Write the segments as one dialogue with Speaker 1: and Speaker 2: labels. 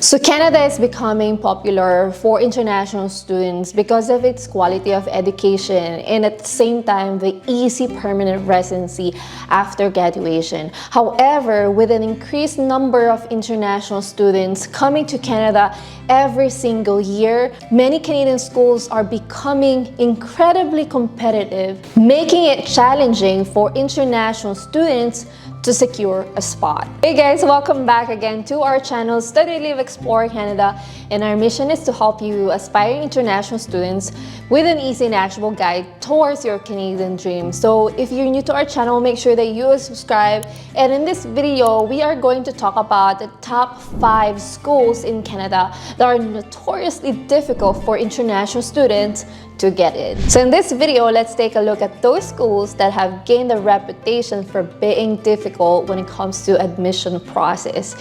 Speaker 1: So Canada is becoming popular for international students because of its quality of education and at the same time the easy permanent residency after graduation. However, with an increased number of international students coming to Canada every single year, many Canadian schools are becoming incredibly competitive, making it challenging for international students to secure a spot. Hey guys, welcome back again to our channel Study, Live, Explore Canada, and our mission is to help you aspiring international students with an easy and actionable guide towards your Canadian dream. So if you're new to our channel, make sure that you subscribe, and in this video we are going to talk about the top 5 schools in Canada that are notoriously difficult for international students to get in. So in this video, let's take a look at those schools that have gained a reputation for being difficult when it comes to admission process.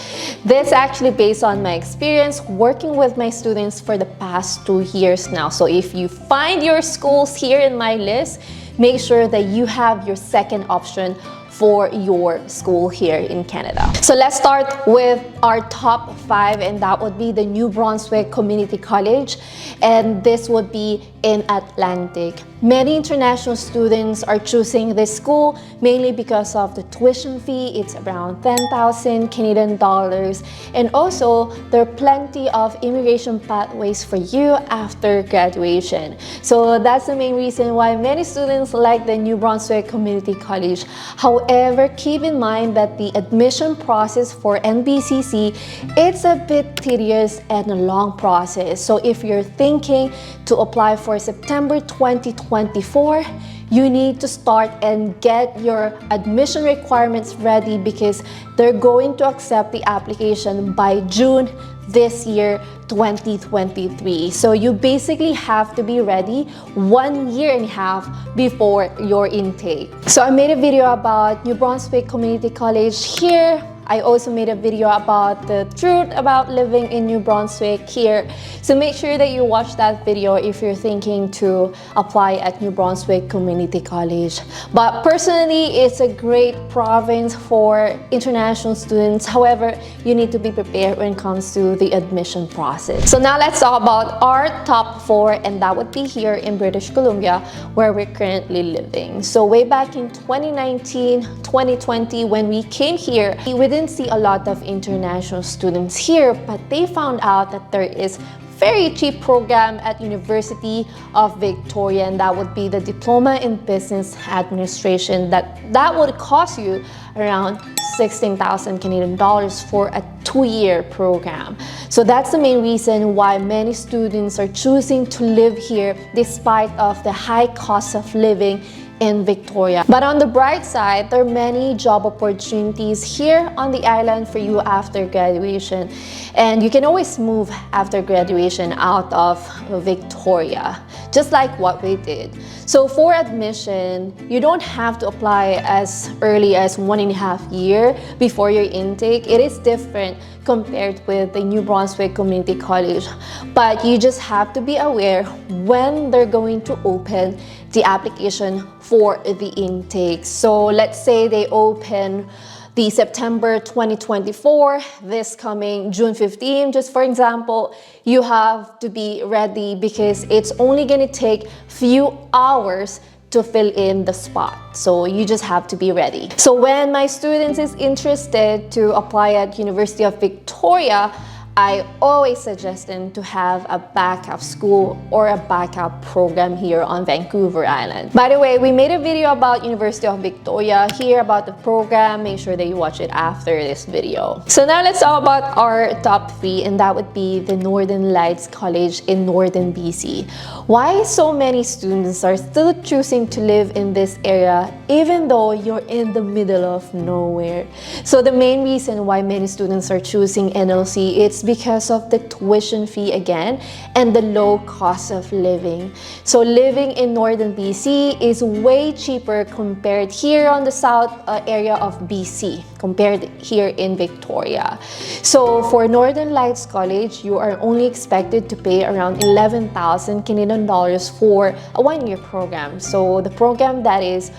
Speaker 1: This actually based on my experience working with my students for the past 2 years now. So if you find your schools here in my list, make sure that you have your second option for your school here in Canada. So let's start with our top 5, and that would be the New Brunswick Community College, and this would be in Atlantic. Many international students are choosing this school mainly because of the tuition fee. It's around 10,000 Canadian dollars, and also there are plenty of immigration pathways for you after graduation. So that's the main reason why many students like the New Brunswick Community College. However, keep in mind that the admission process for NBCC, it's a bit tedious and a long process. So if you're thinking to apply for September 2024, you need to start and get your admission requirements ready because they're going to accept the application by June this year, 2023. So you basically have to be ready 1.5 years before your intake. So I made a video about New Brunswick Community College here. I also made a video about the truth about living in New Brunswick here. So make sure that you watch that video if you're thinking to apply at New Brunswick Community College. But personally, it's a great province for international students. However, you need to be prepared when it comes to the admission process. So now let's talk about our top 4, and that would be here in British Columbia, where we're currently living. So way back in 2019, 2020, when we came here, we didn't see a lot of international students here, but they found out that there is very cheap program at University of Victoria, and that would be the Diploma in Business Administration. That would cost you around 16,000 Canadian dollars for a 2-year program. So that's the main reason why many students are choosing to live here despite of the high cost of living in Victoria. But on the bright side, there are many job opportunities here on the island for you after graduation, and you can always move after graduation out of Victoria, just like what we did. So for admission, you don't have to apply as early as 1.5 years before your intake. It is different compared with the New Brunswick Community College, but you just have to be aware when they're going to open the application for the intake. So let's say they open the September 2024, this coming June 15, just for example, you have to be ready because it's only going to take few hours to fill in the spot. So you just have to be ready. So when my students is interested to apply at University of Victoria, I always suggest them to have a backup school or a backup program here on Vancouver Island. By the way, we made a video about University of Victoria here about the program. Make sure that you watch it after this video. So now let's talk about our top 3, and that would be the Northern Lights College in Northern BC. Why so many students are still choosing to live in this area even though you're in the middle of nowhere? So the main reason why many students are choosing NLC, it's because of the tuition fee again and the low cost of living. So living in Northern BC is way cheaper compared here on the south area of BC compared here in Victoria. So for Northern Lights College, you are only expected to pay around 11,000 Canadian dollars for a 1-year program. So the program that is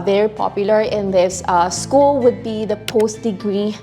Speaker 1: very popular in this school would be the post-degree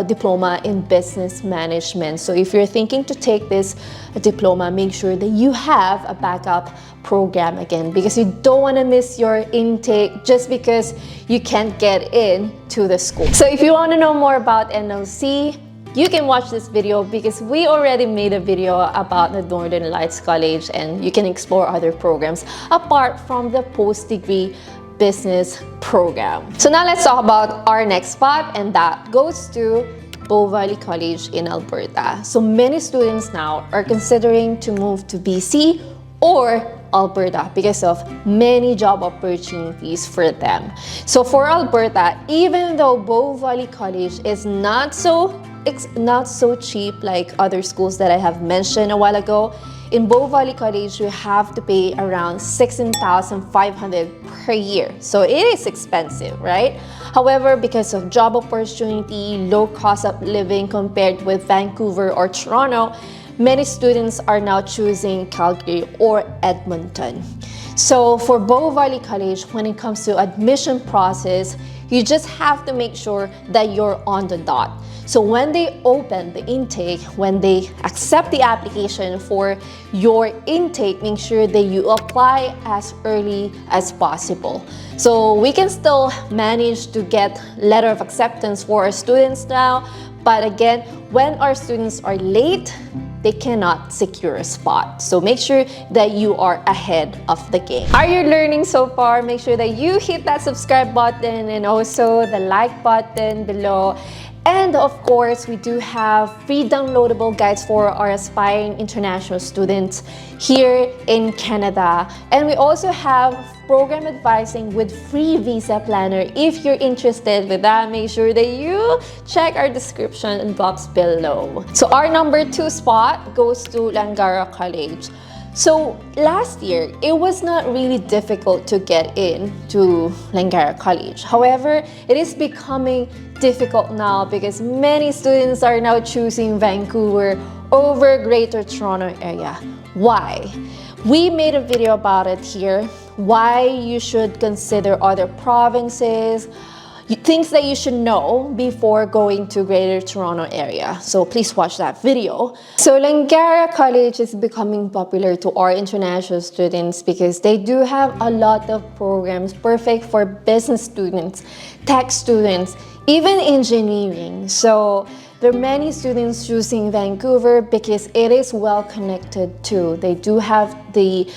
Speaker 1: diploma in business management. management. So if you're thinking to take this diploma, make sure that you have a backup program again, because you don't want to miss your intake just because you can't get in to the school. So if you want to know more about NLC, you can watch this video because we already made a video about the Northern Lights College, and you can explore other programs apart from the post-degree business program. So now let's talk about our next spot, and that goes to Bow Valley College in Alberta. So many students now are considering to move to BC or Alberta because of many job opportunities for them. So for Alberta, even though Bow Valley College is not so cheap like other schools that I have mentioned a while ago, in Bow Valley College, you have to pay around $16,500 per year. So it is expensive, right? However, because of job opportunity, low cost of living compared with Vancouver or Toronto, many students are now choosing Calgary or Edmonton. So for Bow Valley College, when it comes to admission process, you just have to make sure that you're on the dot. So when they open the intake, when they accept the application for your intake, make sure that you apply as early as possible. So we can still manage to get letter of acceptance for our students now, but again, when our students are late, they cannot secure a spot. So make sure that you are ahead of the game. Are you learning so far? Make sure that you hit that subscribe button and also the like button below. And of course, we do have free downloadable guides for our aspiring international students here in Canada. And we also have program advising with free visa planner. If you're interested with that, make sure that you check our description box below. So our number 2 spot goes to Langara College. So last year, it was not really difficult to get in to Langara College. However, it is becoming difficult now because many students are now choosing Vancouver over Greater Toronto area. Why? We made a video about it here, why you should consider other provinces, things that you should know before going to Greater Toronto area. So please watch that video. So Langara College is becoming popular to our international students because they do have a lot of programs perfect for business students, tech students, even engineering. So there are many students choosing Vancouver because it is well connected too. They do have the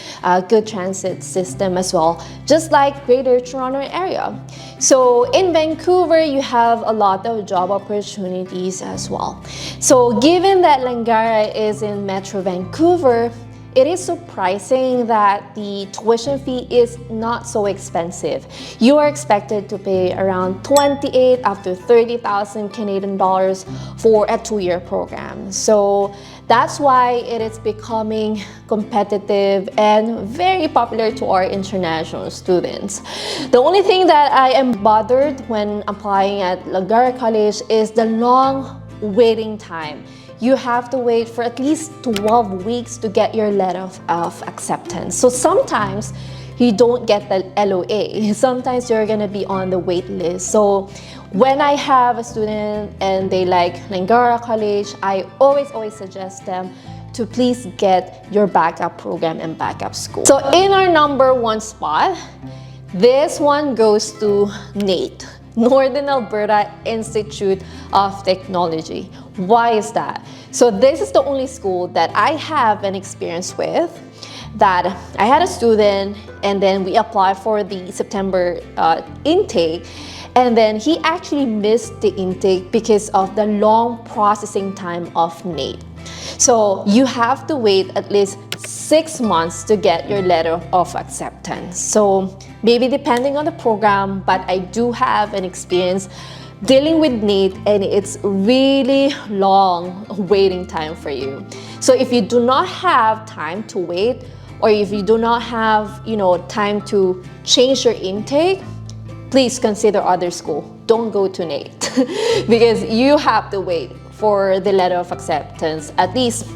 Speaker 1: good transit system as well, just like Greater Toronto area. So in Vancouver, you have a lot of job opportunities as well. So given that Langara is in Metro Vancouver, it is surprising that the tuition fee is not so expensive. You are expected to pay around 28 up to 30,000 Canadian dollars for a 2-year program. So that's why it is becoming competitive and very popular to our international students. The only thing that I am bothered when applying at Langara College is the long waiting time. You have to wait for at least 12 weeks to get your letter of acceptance. So sometimes you don't get the LOA. Sometimes you're gonna be on the wait list. So when I have a student and they like Langara College, I always suggest them to please get your backup program and backup school. So in our number 1 spot, this one goes to NAIT, Northern Alberta Institute of Technology. Why is that? So this is the only school that I have an experience with, that I had a student and then we applied for the September intake, and then he actually missed the intake because of the long processing time of NAIT. So you have to wait at least 6 months to get your letter of acceptance. So maybe depending on the program, but I do have an experience dealing with NAIT, and it's really long waiting time for you. So if you do not have time to wait, or if you do not have, time to change your intake, please consider other school. Don't go to NAIT because you have to wait for the letter of acceptance at least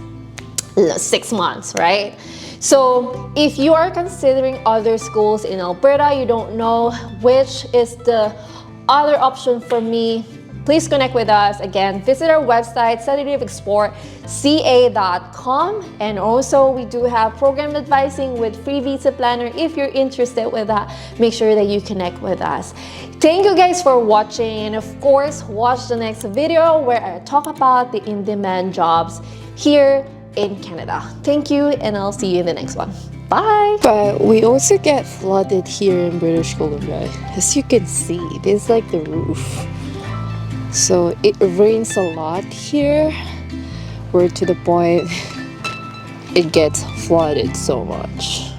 Speaker 1: 6 months, right? So if you are considering other schools in Alberta, you don't know which is the other option for me, please connect with us. Again, visit our website, sedativeexportca.com. And also, we do have program advising with free visa planner. If you're interested with that, make sure that you connect with us. Thank you guys for watching. And of course, watch the next video where I talk about the in-demand jobs here in Canada. Thank you, and I'll see you in the next one. Bye! But we also get flooded here in British Columbia. As you can see, this is like the roof. So it rains a lot here, where to the point it gets flooded so much.